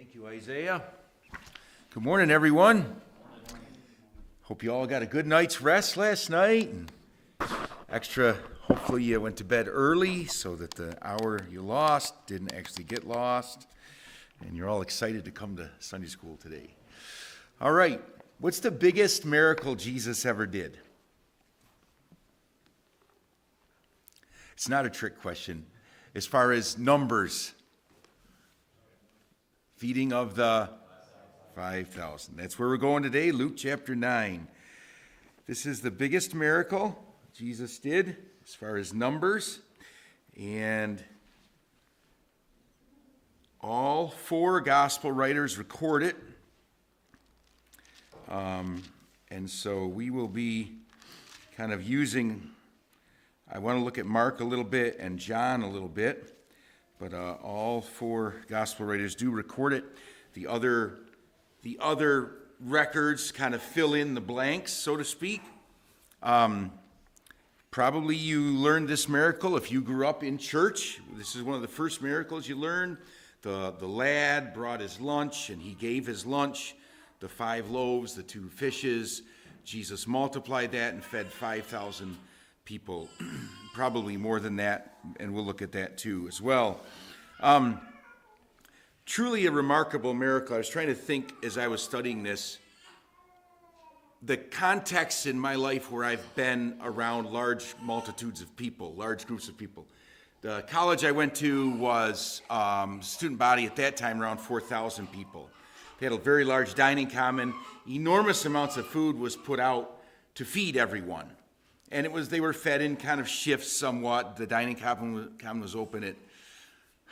Thank you, Isaiah. Good morning, everyone. Hope you all got a good night's rest last night. And hopefully you went to bed early so that the hour you lost didn't actually get lost. And you're all excited to come to Sunday school today. All right, what's the biggest miracle Jesus ever did? It's not a trick question. As far as numbers, feeding of the 5,000. That's where we're going today, Luke chapter 9. This is the biggest miracle Jesus did as far as numbers. And all four gospel writers record it. And so we will be kind of I want to look at Mark a little bit and John a little bit. But all four gospel writers do record it. The other records kind of fill in the blanks, so to speak. Probably you learned this miracle if you grew up in church. This is one of the first miracles you learned. The lad brought his lunch, and he gave his lunch, the 5 loaves, the 2 fishes. Jesus multiplied that and fed 5,000 people, probably more than that, and we'll look at that too as well. Truly a remarkable miracle. I was trying to think as I was studying this, the context in my life where I've been around large multitudes of people, large groups of people. The college I went to was student body at that time around 4,000 people. They had a very large dining common. Enormous amounts of food was put out to feed everyone. And they were fed in kind of shifts somewhat. The dining common was open at,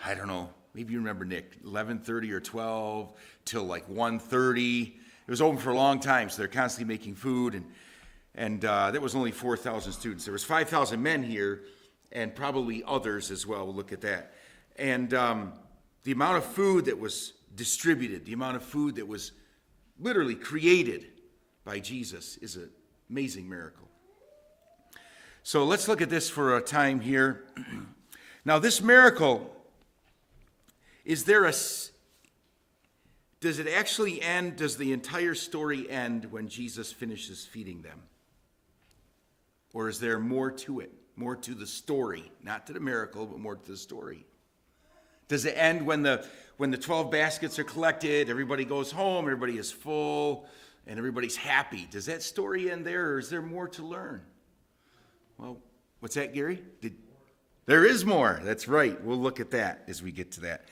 I don't know, maybe you remember, Nick, 11:30 or 12 till like 1:30. It was open for a long time, so they're constantly making food. And that was only 4,000 students. There was 5,000 men here and probably others as well. We'll look at that. And the amount of food that was distributed, the amount of food that was literally created by Jesus is an amazing miracle. So let's look at this for a time here. Now, this miracle, does it actually end, does the entire story end when Jesus finishes feeding them? Or is there more to it, more to the story? Not to the miracle, but more to the story. Does it end when the 12 baskets are collected, everybody goes home, everybody is full, and everybody's happy? Does that story end there, or is there more to learn? Well, what's that, Gary? There is more. That's right. We'll look at that as we get to that.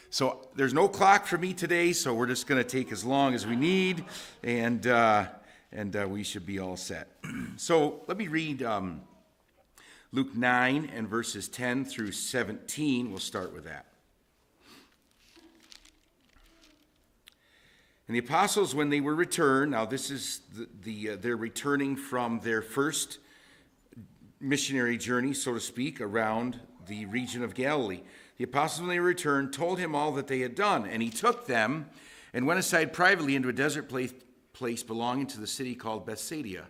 So there's no clock for me today, so we're just going to take as long as we need, and we should be all set. So let me read Luke 9 and verses 10 through 17. We'll start with that. And the apostles, when they were returned, now this is they're returning from their first missionary journey, so to speak, around the region of Galilee. The apostles, when they returned, told him all that they had done, and he took them and went aside privately into a desert place belonging to the city called Bethsaida.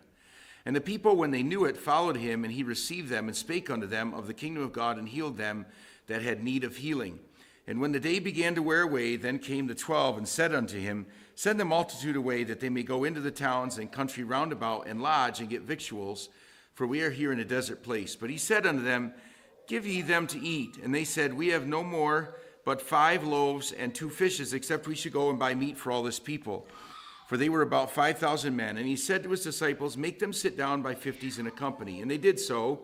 And the people, when they knew it, followed him, and he received them and spake unto them of the kingdom of God, and healed them that had need of healing. And when the day began to wear away, then came the 12 and said unto him, Send the multitude away, that they may go into the towns and country round about and lodge and get victuals, for we are here in a desert place. But he said unto them, Give ye them to eat. And they said, We have no more but 5 loaves and 2 fishes, except we should go and buy meat for all this people. For they were about 5,000 men. And he said to his disciples, Make them sit down by 50s in a company. And they did so,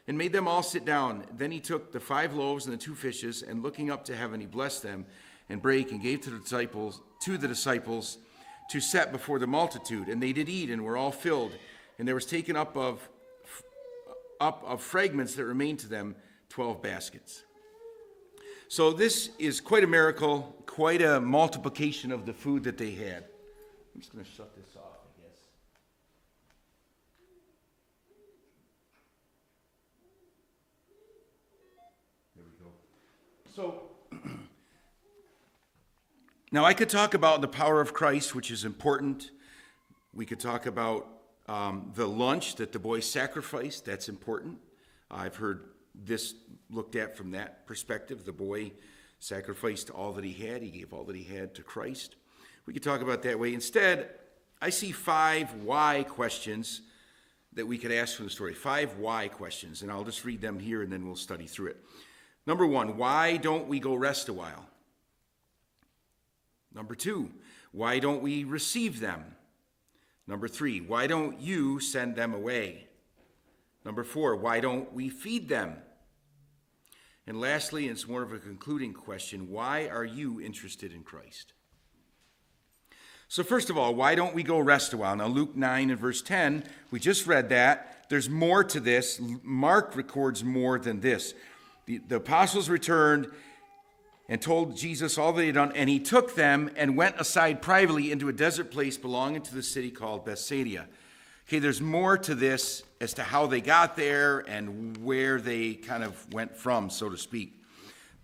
and made them all sit down. Then he took the 5 loaves and the 2 fishes, and looking up to heaven, he blessed them, and brake, and gave to the disciples to set before the multitude. And they did eat, and were all filled. And there was taken up of fragments that remained to them 12 baskets. So this is quite a miracle, quite a multiplication of the food that they had. I'm just going to shut this off, I guess. There we go. So now I could talk about the power of Christ, which is important. We could talk about the lunch that the boys sacrificed. That's important. I've heard this looked at from that perspective. The boy sacrificed all that he had. He gave all that he had to Christ. We could talk about that way. Instead, I see 5 why questions that we could ask from the story. 5 why questions, and I'll just read them here and then we'll study through it. Number 1, why don't we go rest a while? Number 2, why don't we receive them? Number 3, why don't you send them away? Number 4, why don't we feed them? And lastly, and it's more of a concluding question, why are you interested in Christ? So first of all, why don't we go rest a while? Now, Luke 9 and verse 10, we just read that. There's more to this. Mark records more than this. The apostles returned and told Jesus all they had done, and he took them and went aside privately into a desert place belonging to the city called Bethsaida. Okay, there's more to this as to how they got there and where they kind of went from, so to speak.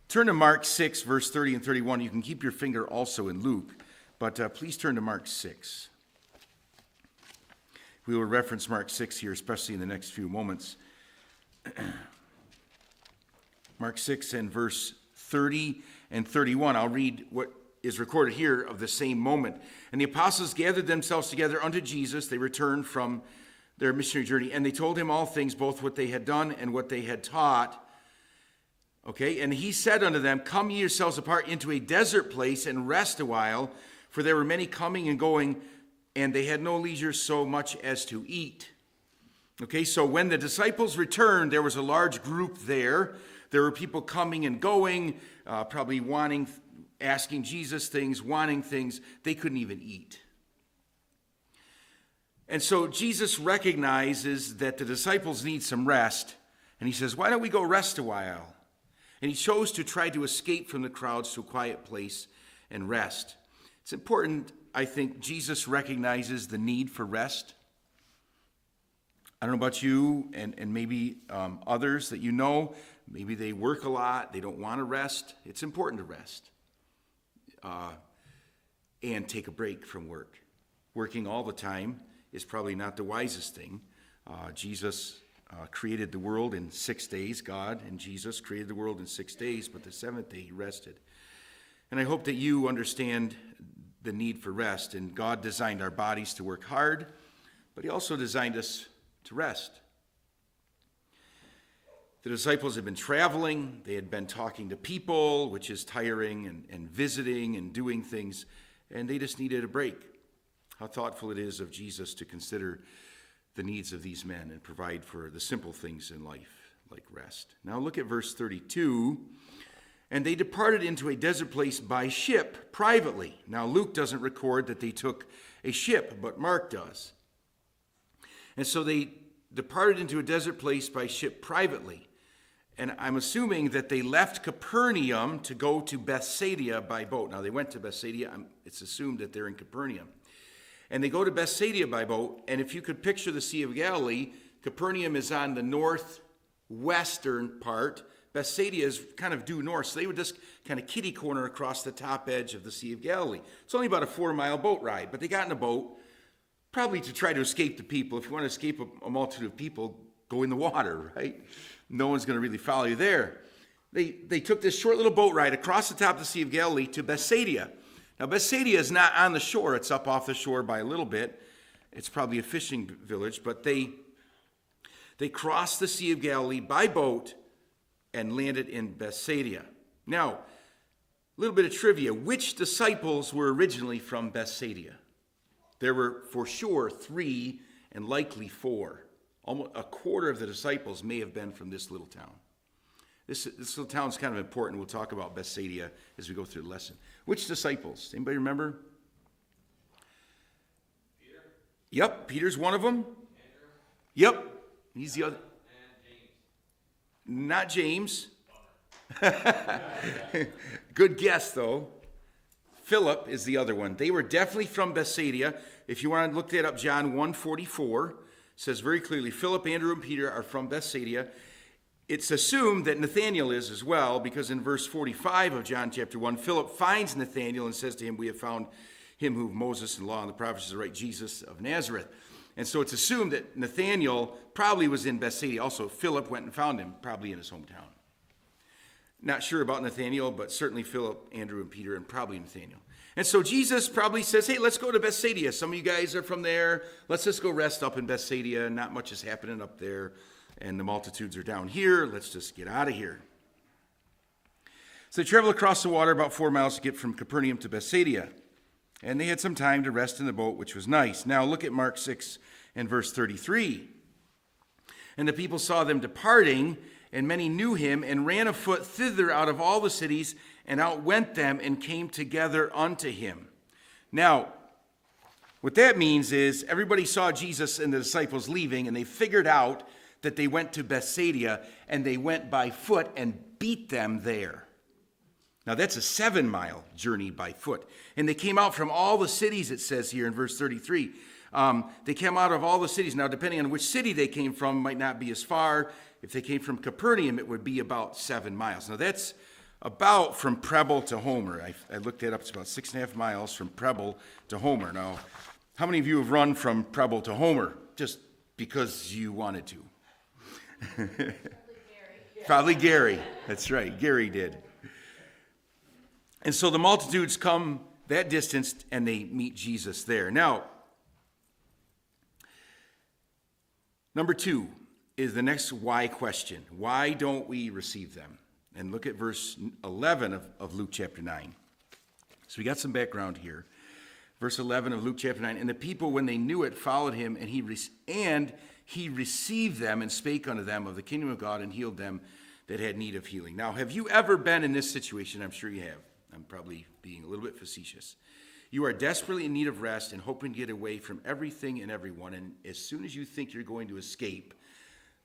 Turn to Mark 6, verse 30 and 31. You can keep your finger also in Luke, but please turn to Mark 6. We will reference Mark 6 here, especially in the next few moments. Mark 6 and verse 30 and 31. I'll read what is recorded here of the same moment. And the apostles gathered themselves together unto Jesus. They returned from their missionary journey, and they told him all things, both what they had done and what they had taught. Okay, and he said unto them, come ye yourselves apart into a desert place and rest a while, for there were many coming and going, and they had no leisure so much as to eat. Okay, so when the disciples returned, there was a large group there. There were people coming and going, probably asking Jesus things, wanting things. They couldn't even eat. And so Jesus recognizes that the disciples need some rest, and he says, why don't we go rest a while? And he chose to try to escape from the crowds to a quiet place and rest. It's important, I think, Jesus recognizes the need for rest. I don't know about you and maybe others that you know. Maybe they work a lot. They don't want to rest. It's important to rest and take a break from work. Working all the time is probably not the wisest thing. Jesus created the world in 6 days. God and Jesus created the world in 6 days, but the 7th day he rested. And I hope that you understand the need for rest. And God designed our bodies to work hard, but he also designed us to rest. The disciples had been traveling. They had been talking to people, which is tiring, and visiting and doing things, and they just needed a break. How thoughtful it is of Jesus to consider the needs of these men and provide for the simple things in life, like rest. Now look at verse 32. And they departed into a desert place by ship privately. Now Luke doesn't record that they took a ship, but Mark does. And so they departed into a desert place by ship privately. And I'm assuming that they left Capernaum to go to Bethsaida by boat. Now they went to Bethsaida. It's assumed that they're in Capernaum. And they go to Bethsaida by boat. And if you could picture the Sea of Galilee, Capernaum is on the northwestern part. Bethsaida is kind of due north. So they would just kind of kitty corner across the top edge of the Sea of Galilee. It's only about a 4-mile boat ride. But they got in a boat probably to try to escape the people. If you want to escape a multitude of people, go in the water, right? No one's going to really follow you there. They took this short little boat ride across the top of the Sea of Galilee to Bethsaida. Now, Bethsaida is not on the shore. It's up off the shore by a little bit. It's probably a fishing village. But they crossed the Sea of Galilee by boat and landed in Bethsaida. Now, a little bit of trivia. Which disciples were originally from Bethsaida? There were for sure 3 and likely 4. Almost a quarter of the disciples may have been from this little town. This little town is kind of important. We'll talk about Bethsaida as we go through the lesson. Which disciples? Anybody remember? Peter. Yep, Peter's one of them. Andrew. Yep, he's the other. And James. Not James. Good guess, though. Philip is the other one. They were definitely from Bethsaida. If you want to look that up, John 1:44 says very clearly, Philip, Andrew, and Peter are from Bethsaida. It's assumed that Nathanael is as well, because in verse 45 of John chapter 1, Philip finds Nathanael and says to him, we have found him whom Moses and law and the prophets is right, Jesus of Nazareth. And so it's assumed that Nathanael probably was in Bethsaida. Also, Philip went and found him, probably in his hometown. Not sure about Nathanael, but certainly Philip, Andrew, and Peter, and probably Nathanael. And so Jesus probably says, hey, let's go to Bethsaida. Some of you guys are from there. Let's just go rest up in Bethsaida. Not much is happening up there, and the multitudes are down here. Let's just get out of here. So they traveled across the water about 4 miles to get from Capernaum to Bethsaida. And they had some time to rest in the boat, which was nice. Now look at Mark 6 and verse 33. And the people saw them departing, and many knew him, and ran afoot thither out of all the cities, and outwent them, and came together unto him. Now, what that means is everybody saw Jesus and the disciples leaving, and they figured out that they went to Bethsaida, and they went by foot and beat them there. Now, that's a 7-mile journey by foot. And they came out from all the cities, it says here in verse 33. They came out of all the cities. Now, depending on which city they came from, might not be as far. If they came from Capernaum, it would be about 7 miles. Now, that's about from Preble to Homer. I looked that up. It's about 6.5 miles from Preble to Homer. Now, how many of you have run from Preble to Homer just because you wanted to? Probably Gary. That's right. Gary did. And so the multitudes come that distance, and they meet Jesus there. Now, number 2 is the next why question. Why don't we receive them? And look at verse 11 of Luke chapter 9. So we got some background here. Verse 11 of Luke chapter 9. And the people, when they knew it, followed him, and he received them and spake unto them of the kingdom of God, and healed them that had need of healing. Now, have you ever been in this situation? I'm sure you have. I'm probably being a little bit facetious. You are desperately in need of rest and hoping to get away from everything and everyone. And as soon as you think you're going to escape,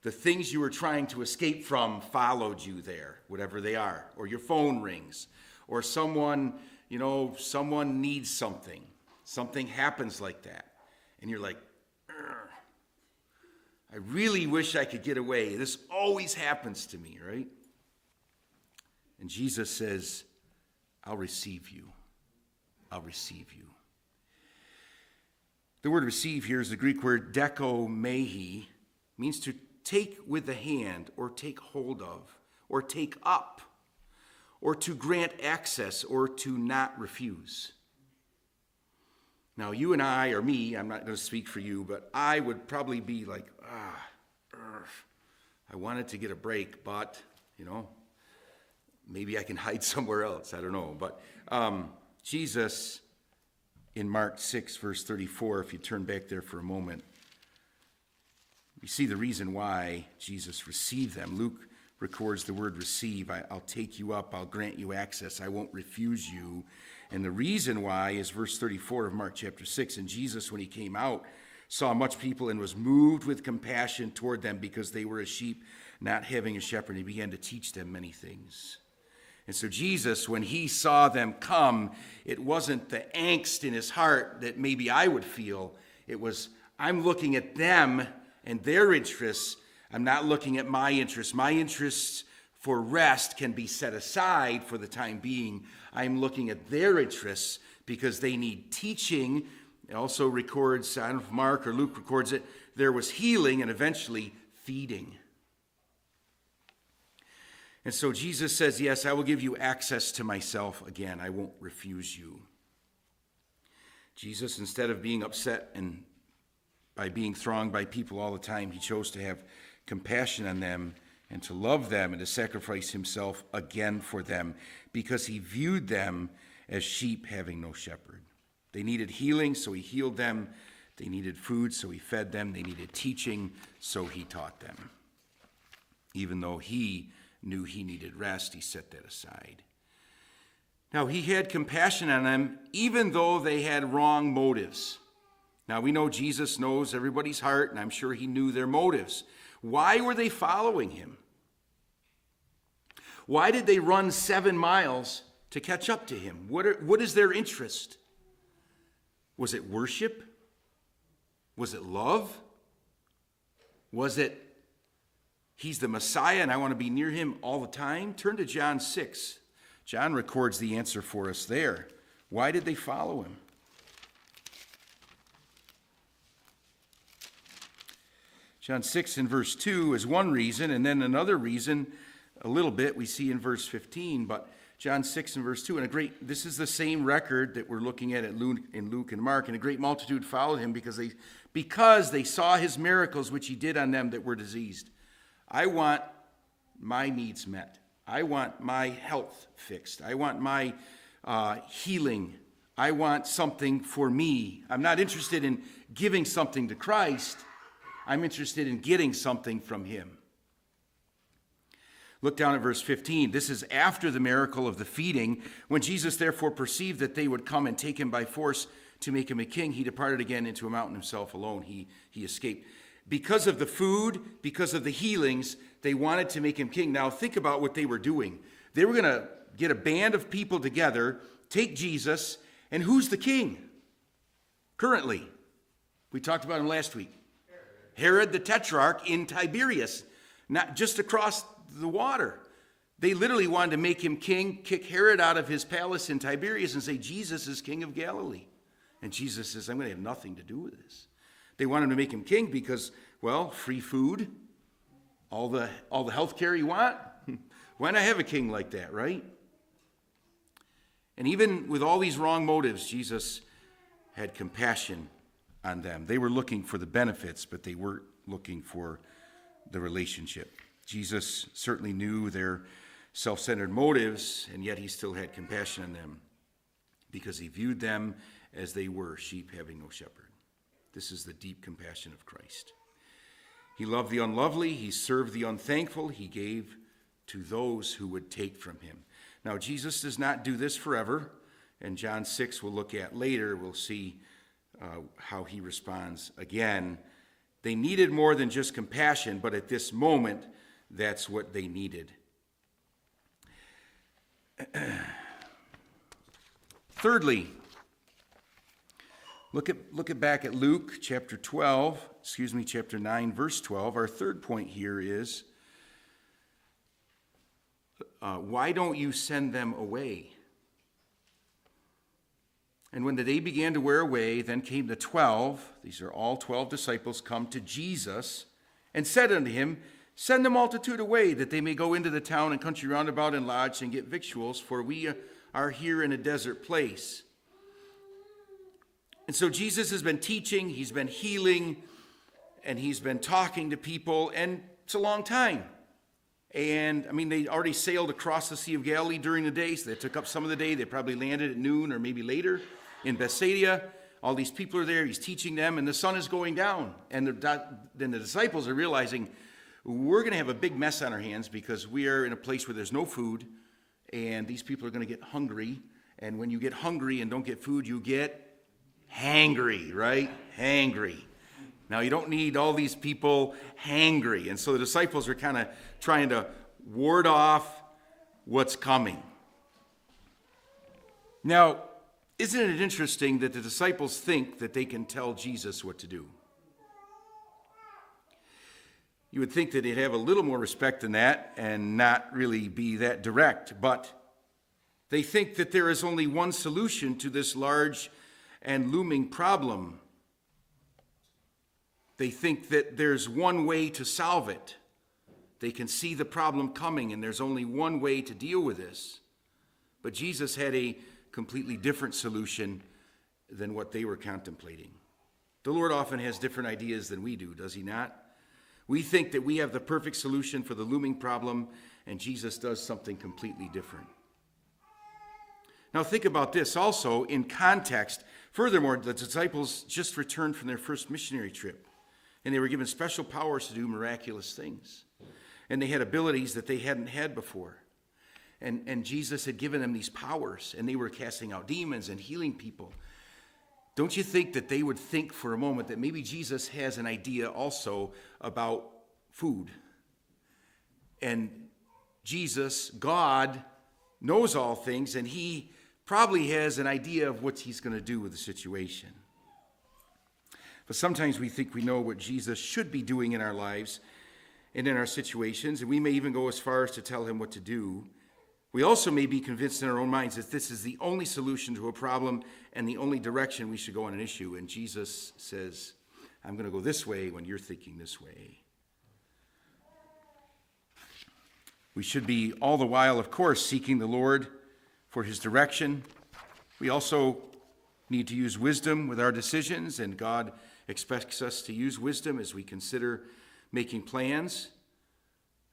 the things you were trying to escape from followed you there, whatever they are. Or your phone rings. Or someone needs something. Something happens like that. And you're like, I really wish I could get away. This always happens to me, right? And Jesus says, I'll receive you. I'll receive you. The word receive here is the Greek word dekomehi, means to take with the hand, or take hold of, or take up, or to grant access, or to not refuse. Now, you and I, or me, I'm not going to speak for you, but I would probably be like, I wanted to get a break, but, maybe I can hide somewhere else. I don't know. But Jesus, in Mark 6, verse 34, if you turn back there for a moment, you see the reason why Jesus received them. Luke records the word receive. I'll take you up. I'll grant you access. I won't refuse you. And the reason why is verse 34 of Mark chapter 6. And Jesus, when he came out, saw much people and was moved with compassion toward them because they were as sheep, not having a shepherd. He began to teach them many things. And so Jesus, when he saw them come, it wasn't the angst in his heart that maybe I would feel. It was, I'm looking at them and their interests. I'm not looking at my interests. My interests for rest can be set aside for the time being. I'm looking at their interests because they need teaching. It also records, I don't know if Mark or Luke records it, there was healing and eventually feeding. And so Jesus says, yes, I will give you access to myself again. I won't refuse you. Jesus, instead of being upset and by being thronged by people all the time, he chose to have compassion on them and to love them and to sacrifice himself again for them because he viewed them as sheep having no shepherd. They needed healing, so he healed them. They needed food, so he fed them. They needed teaching, so he taught them. Even though he knew he needed rest, he set that aside. Now, he had compassion on them, even though they had wrong motives. Now, we know Jesus knows everybody's heart, and I'm sure he knew their motives. Why were they following him? Why did they run 7 miles to catch up to him? What is their interest? Was it worship? Was it love? Was it, he's the Messiah and I want to be near him all the time? Turn to John 6. John records the answer for us there. Why did they follow him? John 6 in verse 2 is one reason, and then another reason a little bit. We see in verse 15, but John 6 and verse 2, this is the same record that we're looking at in Luke and Mark, and a great multitude followed him because they saw his miracles which he did on them that were diseased. I want my needs met. I want my health fixed. I want my healing. I want something for me. I'm not interested in giving something to Christ. I'm interested in getting something from him. Look down at verse 15. This is after the miracle of the feeding. When Jesus therefore perceived that they would come and take him by force to make him a king, he departed again into a mountain himself alone. He escaped. Because of the food, because of the healings, they wanted to make him king. Now think about what they were doing. They were going to get a band of people together, take Jesus, and who's the king? Currently. We talked about him last week. Herod the Tetrarch in Tiberias, not just across the water. They literally wanted to make him king, kick Herod out of his palace in Tiberias and say, Jesus is king of Galilee. And Jesus says, I'm going to have nothing to do with this. They wanted to make him king because, well, free food, all the health care you want. Why not have a king like that, right? And even with all these wrong motives, Jesus had compassion on them. They were looking for the benefits, but they weren't looking for the relationship. Jesus certainly knew their self-centered motives, and yet he still had compassion on them because he viewed them as they were, sheep having no shepherd. This is the deep compassion of Christ. He loved the unlovely, he served the unthankful, he gave to those who would take from him. Now, Jesus does not do this forever, and John 6 we'll look at later. We'll see how he responds again. They needed more than just compassion, but at this moment, that's what they needed. Thirdly, look back at Luke chapter 9, verse 12. Our third point here is, why don't you send them away? And when the day began to wear away, then came the 12, these are all 12 disciples, come to Jesus, and said unto him, send the multitude away, that they may go into the town and country round about and lodge and get victuals, for we are here in a desert place. And so Jesus has been teaching, he's been healing, and he's been talking to people, and it's a long time. And, they already sailed across the Sea of Galilee during the day, so they took up some of the day. They probably landed at noon or maybe later in Bethsaida. All these people are there. He's teaching them, and the sun is going down. And then the disciples are realizing, we're going to have a big mess on our hands because we are in a place where there's no food, and these people are going to get hungry. And when you get hungry and don't get food, you get hangry, right? Hangry. Now, you don't need all these people hangry. And so the disciples are kind of trying to ward off what's coming. Now, isn't it interesting that the disciples think that they can tell Jesus what to do? You would think that they'd have a little more respect than that and not really be that direct, but they think that there is only one solution to this large and looming problem. They think that there's one way to solve it. They can see the problem coming, and there's only one way to deal with this. But Jesus had a completely different solution than what they were contemplating. The Lord often has different ideas than we do, does he not? We think that we have the perfect solution for the looming problem, and Jesus does something completely different. Now think about this also in context. Furthermore, the disciples just returned from their first missionary trip, and they were given special powers to do miraculous things. And they had abilities that they hadn't had before. And Jesus had given them these powers, and they were casting out demons and healing people. Don't you think that they would think for a moment that maybe Jesus has an idea also about food? And Jesus, God, knows all things, and he probably has an idea of what he's going to do with the situation. But sometimes we think we know what Jesus should be doing in our lives and in our situations, and we may even go as far as to tell him what to do. We also may be convinced in our own minds that this is the only solution to a problem and the only direction we should go on an issue. And Jesus says, I'm going to go this way when you're thinking this way. We should be all the while, of course, seeking the Lord for his direction. We also need to use wisdom with our decisions, and God expects us to use wisdom as we consider making plans.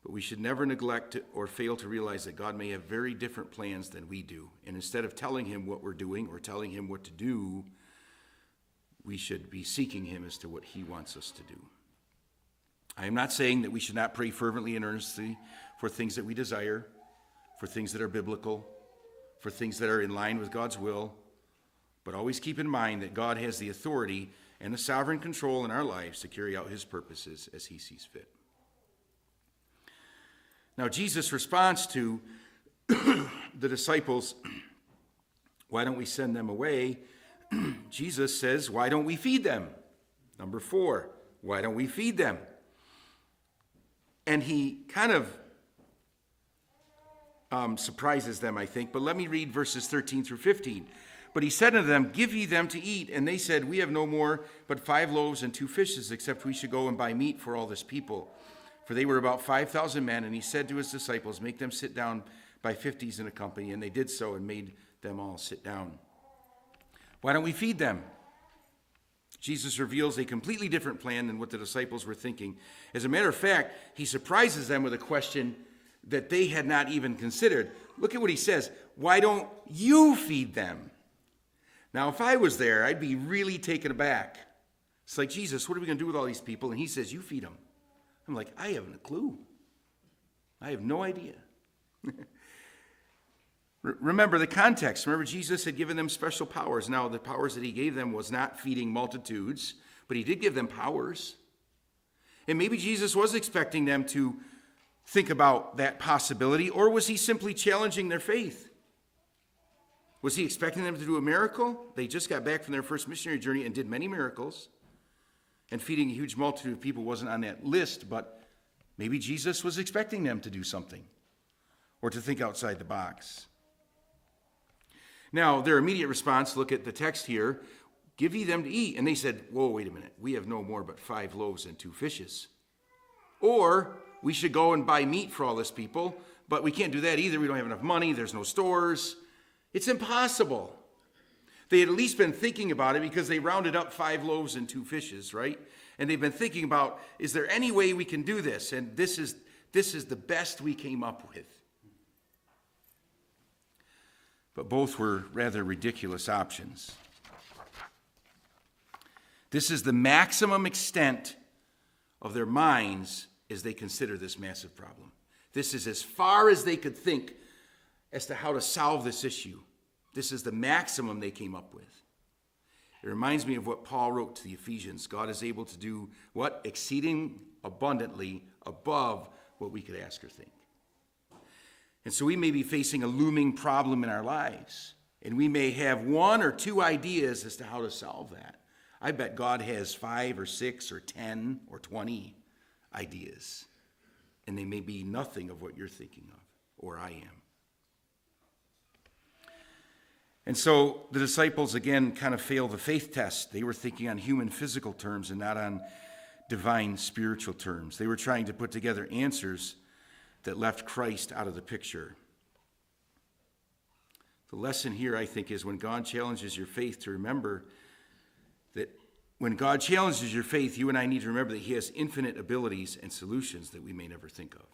But we should never neglect or fail to realize that God may have very different plans than we do. And instead of telling him what we're doing or telling him what to do, we should be seeking him as to what he wants us to do. I am not saying that we should not pray fervently and earnestly for things that we desire, for things that are biblical, for things that are in line with God's will. But always keep in mind that God has the authority and the sovereign control in our lives to carry out his purposes as he sees fit. Now, Jesus' response to the disciples, why don't we send them away? Jesus says, why don't we feed them? Number 4, why don't we feed them? And he kind of surprises them, I think. But let me read verses 13 through 15. But he said unto them, give ye them to eat. And they said, we have no more but 5 loaves and 2 fishes, except we should go and buy meat for all this people. For they were about 5,000 men, and he said to his disciples, make them sit down by 50s in a company. And they did so and made them all sit down. Why don't we feed them? Jesus reveals a completely different plan than what the disciples were thinking. As a matter of fact, he surprises them with a question that they had not even considered. Look at what he says. Why don't you feed them? Now, if I was there, I'd be really taken aback. It's like, Jesus, what are we going to do with all these people? And he says, you feed them. I'm like, I haven't a clue. I have no idea. Remember the context. Remember, Jesus had given them special powers. Now, the powers that he gave them was not feeding multitudes, but he did give them powers. And maybe Jesus was expecting them to think about that possibility, or was he simply challenging their faith? Was he expecting them to do a miracle? They just got back from their first missionary journey and did many miracles. And feeding a huge multitude of people wasn't on that list, but maybe Jesus was expecting them to do something or to think outside the box. Now, their immediate response, look at the text here, give ye them to eat. And they said, whoa, wait a minute. We have no more but 5 loaves and 2 fishes. Or we should go and buy meat for all this people, but we can't do that either. We don't have enough money. There's no stores. It's impossible. They had at least been thinking about it because they rounded up 5 loaves and 2 fishes, right? And they've been thinking about, is there any way we can do this? And this is the best we came up with. But both were rather ridiculous options. This is the maximum extent of their minds as they consider this massive problem. This is as far as they could think as to how to solve this issue. This is the maximum they came up with. It reminds me of what Paul wrote to the Ephesians. God is able to do what? Exceeding abundantly above what we could ask or think. And so we may be facing a looming problem in our lives, and we may have 1 or 2 ideas as to how to solve that. I bet God has 5 or 6 or 10 or 20 ideas, and they may be nothing of what you're thinking of, or I am. And so the disciples, again, kind of failed the faith test. They were thinking on human physical terms and not on divine spiritual terms. They were trying to put together answers that left Christ out of the picture. The lesson here, I think, is when God challenges your faith, to remember that when God challenges your faith, you and I need to remember that he has infinite abilities and solutions that we may never think of.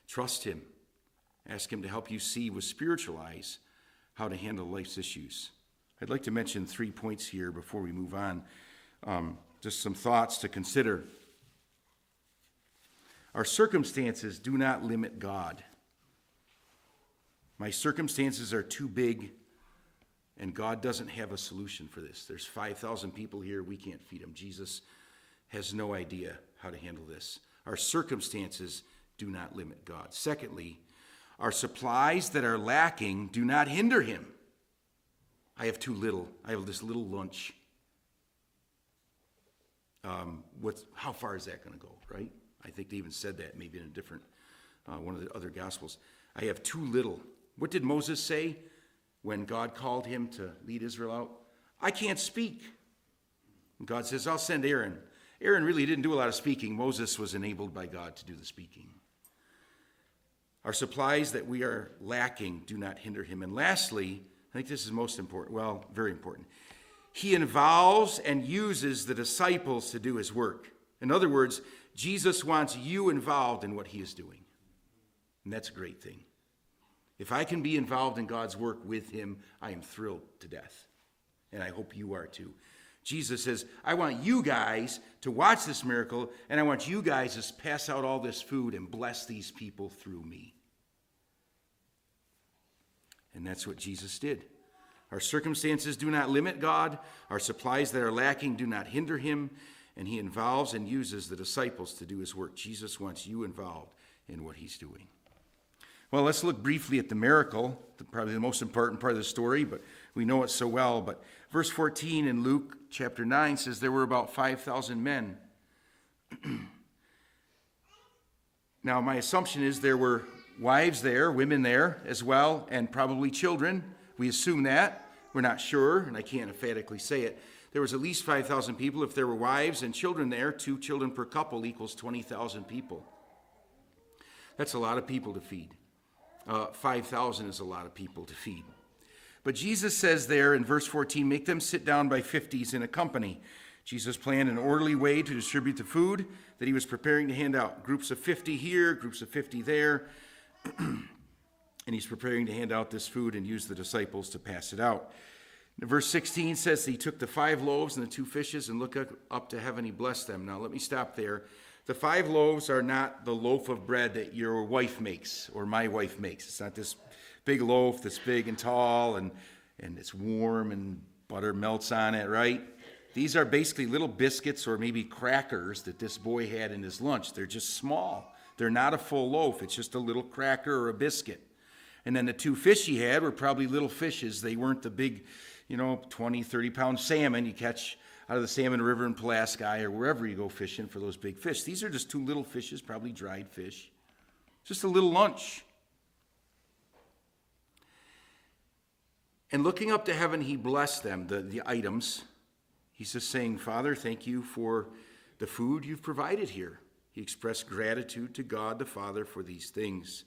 Trust him. Ask him to help you see with spiritual eyes how to handle life's issues. I'd like to mention 3 points here before we move on. Just some thoughts to consider. Our circumstances do not limit God. My circumstances are too big, and God doesn't have a solution for this. There's 5,000 people here. We can't feed them. Jesus has no idea how to handle this. Our circumstances do not limit God. Secondly, our supplies that are lacking do not hinder him. I have too little. I have this little lunch. How far is that going to go, right? I think they even said that maybe in a different, one of the other Gospels. I have too little. What did Moses say when God called him to lead Israel out? I can't speak. And God says, I'll send Aaron. Aaron really didn't do a lot of speaking. Moses was enabled by God to do the speaking. Our supplies that we are lacking do not hinder him. And lastly, I think this is most important, well, very important. He involves and uses the disciples to do his work. In other words, Jesus wants you involved in what he is doing. And that's a great thing. If I can be involved in God's work with him, I am thrilled to death. And I hope you are too. Jesus says, I want you guys to watch this miracle, and I want you guys to pass out all this food and bless these people through me. And that's what Jesus did. Our circumstances do not limit God. Our supplies that are lacking do not hinder him. And he involves and uses the disciples to do his work. Jesus wants you involved in what he's doing. Well, let's look briefly at the miracle, probably the most important part of the story, but we know it so well. But verse 14 in Luke chapter 9 says there were about 5,000 men. Now, my assumption is there were wives there, women there as well, and probably children. We assume that. We're not sure, and I can't emphatically say it. There was at least 5,000 people. If there were wives and children there, 2 children per couple equals 20,000 people. That's a lot of people to feed. 5,000 is a lot of people to feed. But Jesus says there in verse 14, make them sit down by 50s in a company. Jesus planned an orderly way to distribute the food that he was preparing to hand out. Groups of 50 here, groups of 50 there. And he's preparing to hand out this food and use the disciples to pass it out. Verse 16 says he took the 5 loaves and the 2 fishes and looked up to heaven. He blessed them. Now let me stop there. The 5 loaves are not the loaf of bread that your wife makes or my wife makes. It's not this big loaf that's big and tall and it's warm and butter melts on it, right? These are basically little biscuits or maybe crackers that this boy had in his lunch. They're just small. They're not a full loaf. It's just a little cracker or a biscuit. And then the 2 fish he had were probably little fishes. They weren't the big, 20, 30-pound salmon you catch out of the Salmon River in Pulaski or wherever you go fishing for those big fish. These are just 2 little fishes, probably dried fish. Just a little lunch. And looking up to heaven, he blessed them, the items. He's just saying, Father, thank you for the food you've provided here. He expressed gratitude to God the Father for these things.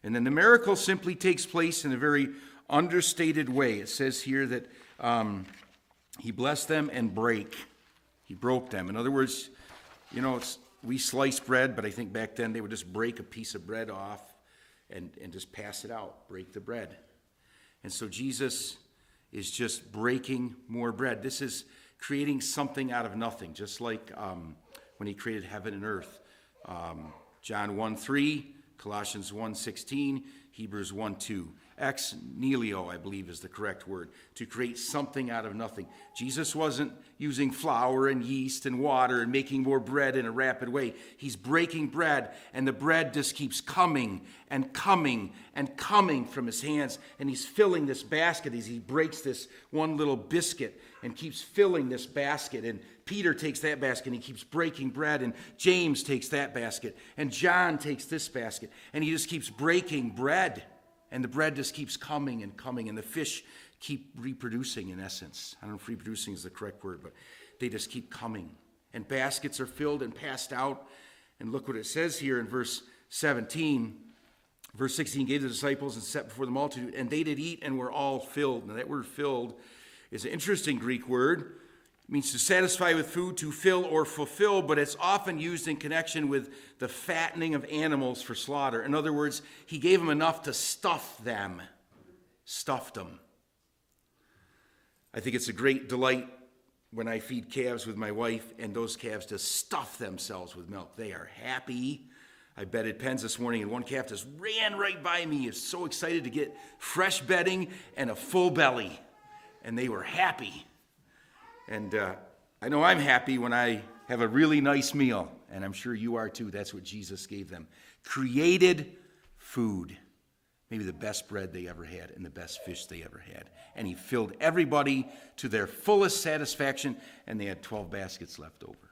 And then the miracle simply takes place in a very understated way. It says here that he blessed them and he broke them. In other words, we slice bread, but I think back then they would just break a piece of bread off and just pass it out, break the bread. And so Jesus is just breaking more bread. This is creating something out of nothing, just like when he created heaven and earth. John 1:3, Colossians 1:16, Hebrews 1:2. Ex nihilo, I believe, is the correct word, to create something out of nothing. Jesus wasn't using flour and yeast and water and making more bread in a rapid way. He's breaking bread, and the bread just keeps coming and coming and coming from his hands, and he's filling this basket as he breaks this one little biscuit and keeps filling this basket. And Peter takes that basket and he keeps breaking bread, and James takes that basket, and John takes this basket, and he just keeps breaking bread. And the bread just keeps coming and coming, and the fish keep reproducing, in essence. I don't know if reproducing is the correct word, but they just keep coming. And baskets are filled and passed out. And look what it says here in verse 17. Verse 16, gave the disciples and set before the multitude, and they did eat and were all filled. Now that word filled is an interesting Greek word. It means to satisfy with food, to fill or fulfill, but it's often used in connection with the fattening of animals for slaughter. In other words, he gave them enough to stuff them. Stuffed them. I think it's a great delight when I feed calves with my wife and those calves just stuff themselves with milk. They are happy. I bedded pens this morning and one calf just ran right by me. He was so excited to get fresh bedding and a full belly. And they were happy. And I know I'm happy when I have a really nice meal, and I'm sure you are too. That's what Jesus gave them. Created food. Maybe the best bread they ever had and the best fish they ever had. And he filled everybody to their fullest satisfaction, and they had 12 baskets left over.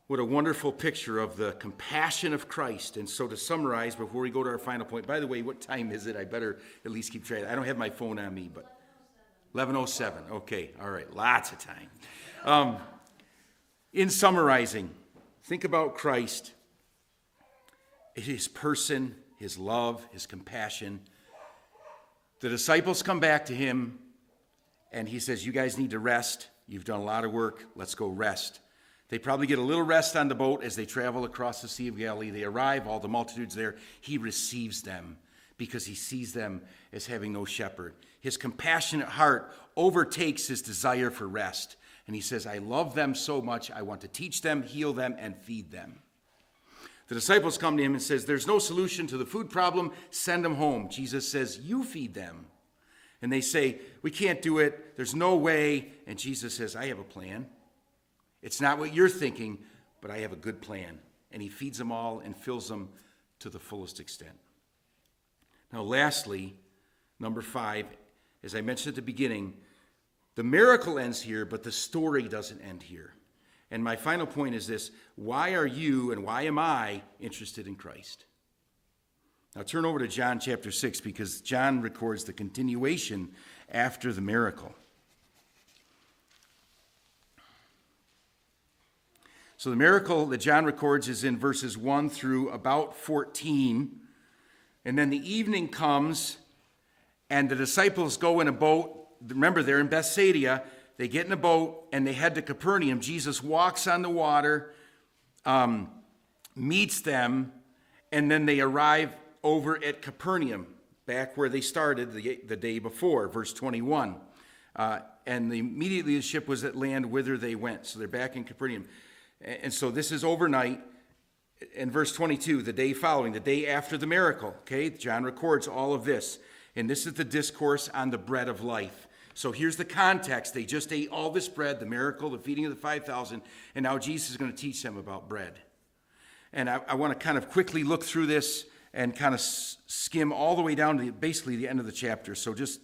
What a wonderful picture of the compassion of Christ. And so to summarize, before we go to our final point, by the way, what time is it? I better at least keep track. I don't have my phone on me, but 11:07. Okay, all right, lots of time. In summarizing, think about Christ. his person, his love, his compassion. The disciples come back to him, and he says, you guys need to rest. You've done a lot of work. Let's go rest. They probably get a little rest on the boat as they travel across the Sea of Galilee. They arrive, all the multitudes there. He receives them because he sees them as having no shepherd. His compassionate heart overtakes his desire for rest. And he says, I love them so much, I want to teach them, heal them, and feed them. The disciples come to him and says, there's no solution to the food problem, send them home. Jesus says, you feed them. And they say, we can't do it, there's no way. And Jesus says, I have a plan. It's not what you're thinking, but I have a good plan. And he feeds them all and fills them to the fullest extent. Now, lastly, number 5, as I mentioned at the beginning, the miracle ends here, but the story doesn't end here. And my final point is this: why are you and why am I interested in Christ? Now turn over to John chapter 6, because John records the continuation after the miracle. So the miracle that John records is in verses 1 through about 14. And then the evening comes, and the disciples go in a boat. Remember, they're in Bethsaida. They get in a boat, and they head to Capernaum. Jesus walks on the water, meets them, and then they arrive over at Capernaum, back where they started the day before, verse 21. And immediately the ship was at land whither they went. So they're back in Capernaum. And so this is overnight. In verse 22, the day following, the day after the miracle, okay, John records all of this. And this is the discourse on the bread of life. So here's the context. They just ate all this bread, the miracle, the feeding of the 5,000, and now Jesus is going to teach them about bread. And I want to kind of quickly look through this and kind of skim all the way down to basically the end of the chapter. So just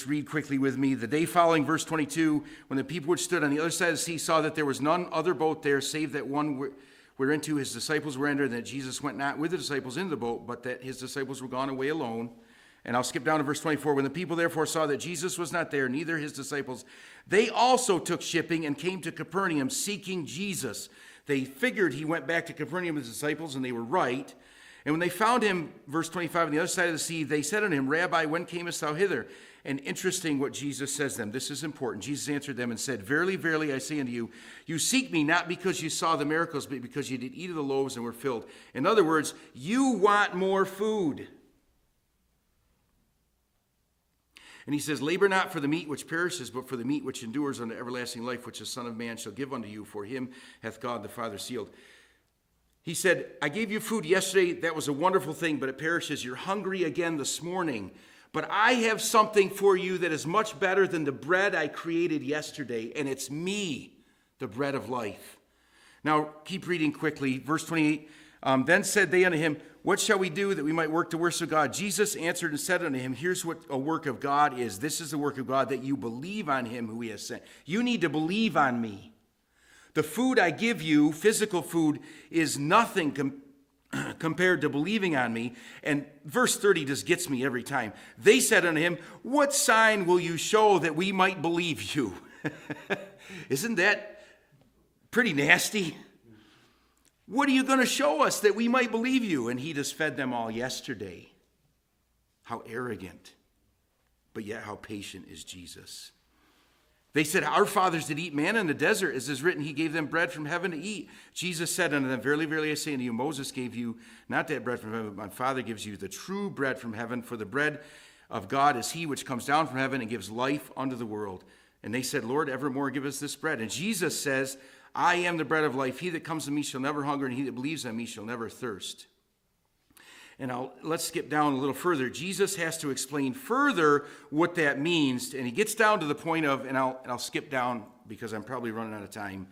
read quickly with me. The day following, verse 22, when the people which stood on the other side of the sea saw that there was none other boat there, save that one whereinto his disciples were entered, and that Jesus went not with the disciples into the boat, but that his disciples were gone away alone. And I'll skip down to verse 24. When the people therefore saw that Jesus was not there, neither his disciples, they also took shipping and came to Capernaum seeking Jesus. They figured he went back to Capernaum with his disciples, and they were right. And when they found him, verse 25, on the other side of the sea, they said unto him, Rabbi, when camest thou hither? And interesting what Jesus says to them. This is important. Jesus answered them and said, Verily, verily, I say unto you, you seek me not because you saw the miracles, but because you did eat of the loaves and were filled. In other words, you want more food. And he says, Labor not for the meat which perishes, but for the meat which endures unto everlasting life, which the Son of Man shall give unto you. For him hath God the Father sealed. He said, I gave you food yesterday. That was a wonderful thing, but it perishes. You're hungry again this morning. But I have something for you that is much better than the bread I created yesterday, and it's me, the bread of life. Now, keep reading quickly. Verse 28, Then said they unto him, What shall we do that we might work the works of God? Jesus answered and said unto him, Here's what a work of God is. This is the work of God, that you believe on him who he has sent. You need to believe on me. The food I give you, physical food, is nothing compared to believing on me. And verse 30 just gets me every time. They said unto him, What sign will you show that we might believe you? Isn't that pretty nasty? What are you going to show us that we might believe you? And he just fed them all yesterday. How arrogant, but yet how patient is Jesus. They said, Our fathers did eat manna in the desert, as is written, he gave them bread from heaven to eat. Jesus said unto them, Verily, verily, I say unto you, Moses gave you not that bread from heaven, but my Father gives you the true bread from heaven. For the bread of God is he which comes down from heaven and gives life unto the world. And they said, Lord, evermore give us this bread. And Jesus says, I am the bread of life. He that comes to me shall never hunger, and he that believes on me shall never thirst. And let's skip down a little further. Jesus has to explain further what that means. And he gets down to the point of, and I'll skip down because I'm probably running out of time.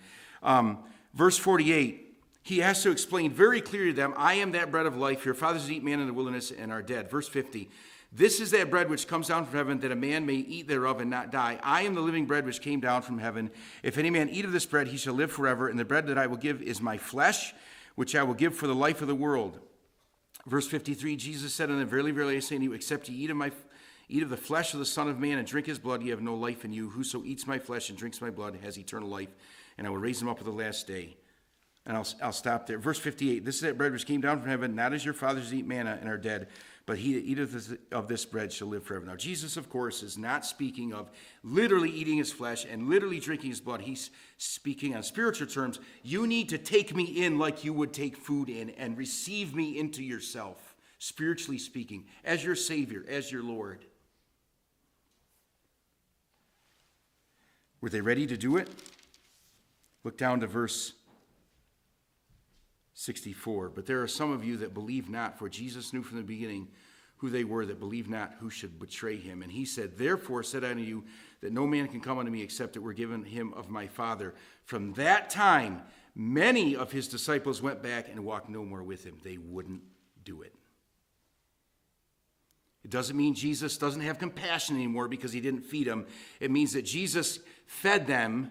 Verse 48, he has to explain very clearly to them, I am that bread of life. Your fathers eat manna in the wilderness and are dead. Verse 50, this is that bread which comes down from heaven, that a man may eat thereof and not die. I am the living bread which came down from heaven. If any man eat of this bread, he shall live forever. And the bread that I will give is my flesh, which I will give for the life of the world. Verse 53, Jesus said unto them, Verily, verily, I say unto you, except ye eat of the flesh of the Son of Man and drink his blood, ye have no life in you. Whoso eats my flesh and drinks my blood has eternal life, and I will raise him up at the last day. And I'll stop there. Verse 58, this is that bread which came down from heaven, not as your fathers eat manna and are dead, but he that eateth of this bread shall live forever. Now, Jesus, of course, is not speaking of literally eating his flesh and literally drinking his blood. He's speaking on spiritual terms. You need to take me in like you would take food in and receive me into yourself, spiritually speaking, as your Savior, as your Lord. Were they ready to do it? Look down to verse 64. But there are some of you that believe not, for Jesus knew from the beginning who they were that believe not, who should betray him. And he said, therefore said I unto you, that no man can come unto me except it were given him of my Father. From that time, many of his disciples went back and walked no more with him. They wouldn't do it. It doesn't mean Jesus doesn't have compassion anymore because he didn't feed them. It means that Jesus fed them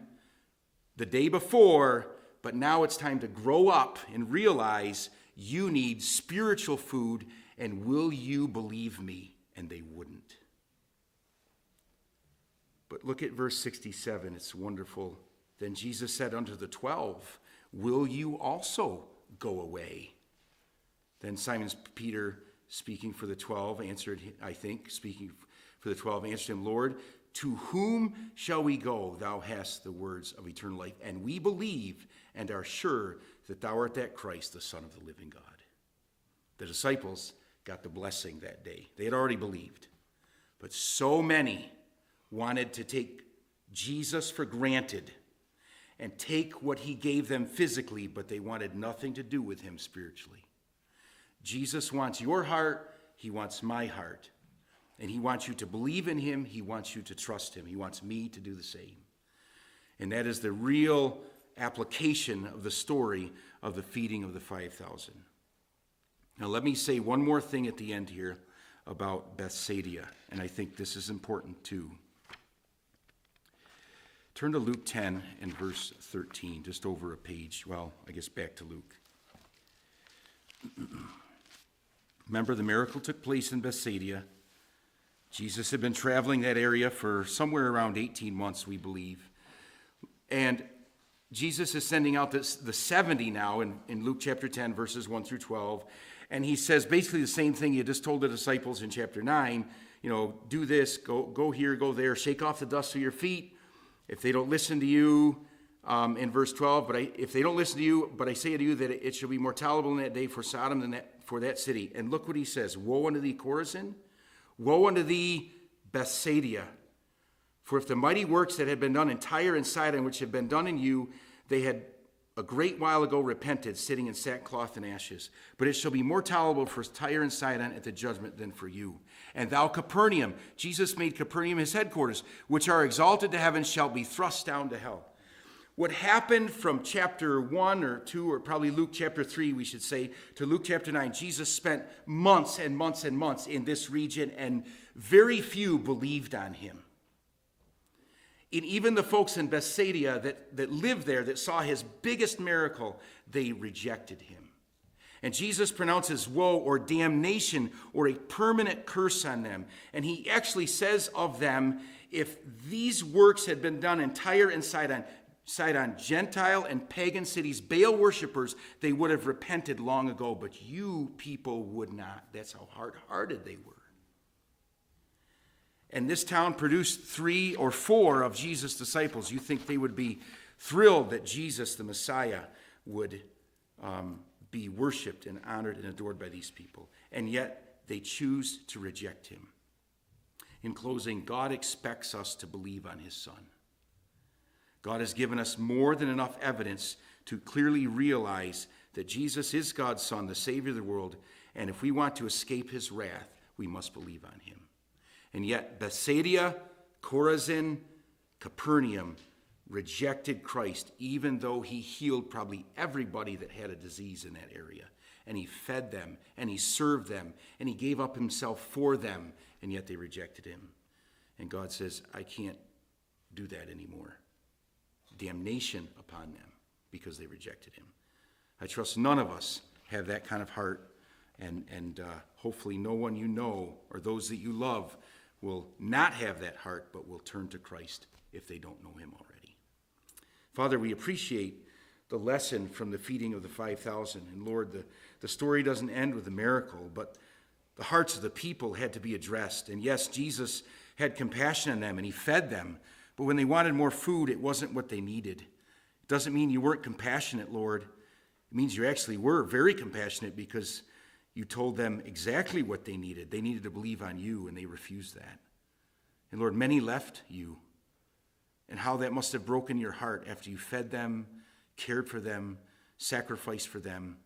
the day before, but now it's time to grow up and realize you need spiritual food, and will you believe me? And they wouldn't. But look at verse 67. It's wonderful. Then Jesus said unto the 12, will you also go away? Then Simon Peter, speaking for the 12, answered, speaking for the 12, answered him, Lord, to whom shall we go? Thou hast the words of eternal life. And we believe and are sure that thou art that Christ, the Son of the living God. The disciples got the blessing that day. They had already believed. But so many wanted to take Jesus for granted and take what he gave them physically, but they wanted nothing to do with him spiritually. Jesus wants your heart. He wants my heart. And he wants you to believe in him. He wants you to trust him. He wants me to do the same. And that is the real application of the story of the feeding of the 5,000. Now let me say one more thing at the end here about Bethsaida, and I think this is important too. Turn to Luke 10 and verse 13, just over a page. Well, I guess back to Luke. Remember, the miracle took place in Bethsaida. Jesus had been traveling that area for somewhere around 18 months, we believe. And Jesus is sending out the 70 now in Luke chapter 10, verses 1 through 12. And he says basically the same thing he had just told the disciples in chapter 9. You know, do this, go here, go there, shake off the dust of your feet. If they don't listen to you, in verse 12, if they don't listen to you, but I say to you that it shall be more tolerable in that day for Sodom than for that city. And look what he says. Woe unto thee, Chorazin! Woe unto thee, Bethsaida! For if the mighty works that had been done in Tyre and Sidon, which had been done in you, they had a great while ago repented, sitting in sackcloth and ashes. But it shall be more tolerable for Tyre and Sidon at the judgment than for you. And thou, Capernaum, Jesus made Capernaum his headquarters, which are exalted to heaven shall be thrust down to hell. What happened from chapter 1 or 2, or probably Luke chapter 3, we should say, to Luke chapter 9, Jesus spent months and months and months in this region, and very few believed on him. And even the folks in Bethsaida that lived there, that saw his biggest miracle, they rejected him. And Jesus pronounces woe or damnation or a permanent curse on them. And he actually says of them, if these works had been done in Tyre and Sidon, Gentile and pagan cities, Baal worshipers, they would have repented long ago, but you people would not. That's how hard-hearted they were. And this town produced 3 or 4 of Jesus' disciples. You think they would be thrilled that Jesus, the Messiah, would be worshiped and honored and adored by these people. And yet they choose to reject him. In closing, God expects us to believe on his Son. God has given us more than enough evidence to clearly realize that Jesus is God's Son, the Savior of the world, and if we want to escape his wrath, we must believe on him. And yet Bethsaida, Chorazin, Capernaum rejected Christ, even though he healed probably everybody that had a disease in that area. And he fed them, and he served them, and he gave up himself for them, and yet they rejected him. And God says, I can't do that anymore. Damnation upon them because they rejected him. I trust none of us have that kind of heart, and hopefully no one you know or those that you love will not have that heart, but will turn to Christ if they don't know him already. Father, we appreciate the lesson from the feeding of the 5,000. And Lord, the story doesn't end with a miracle, but the hearts of the people had to be addressed. And yes, Jesus had compassion on them and he fed them. But when they wanted more food, it wasn't what they needed. It doesn't mean you weren't compassionate, Lord. It means you actually were very compassionate because you told them exactly what they needed. They needed to believe on you, and they refused that. And Lord, many left you. And how that must have broken your heart after you fed them, cared for them, sacrificed for them,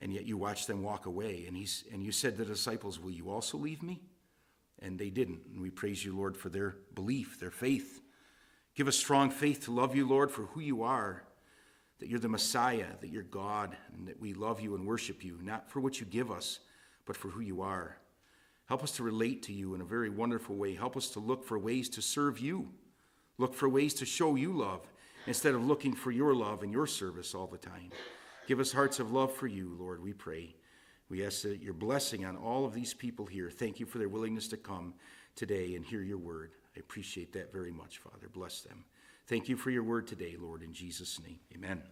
and yet you watched them walk away. And you said to the disciples, will you also leave me? And they didn't. And we praise you, Lord, for their belief, their faith. Give us strong faith to love you, Lord, for who you are, that you're the Messiah, that you're God, and that we love you and worship you, not for what you give us, but for who you are. Help us to relate to you in a very wonderful way. Help us to look for ways to serve you. Look for ways to show you love instead of looking for your love and your service all the time. Give us hearts of love for you, Lord, we pray. We ask that your blessing on all of these people here. Thank you for their willingness to come today and hear your word. I appreciate that very much, Father. Bless them. Thank you for your word today, Lord, in Jesus' name. Amen.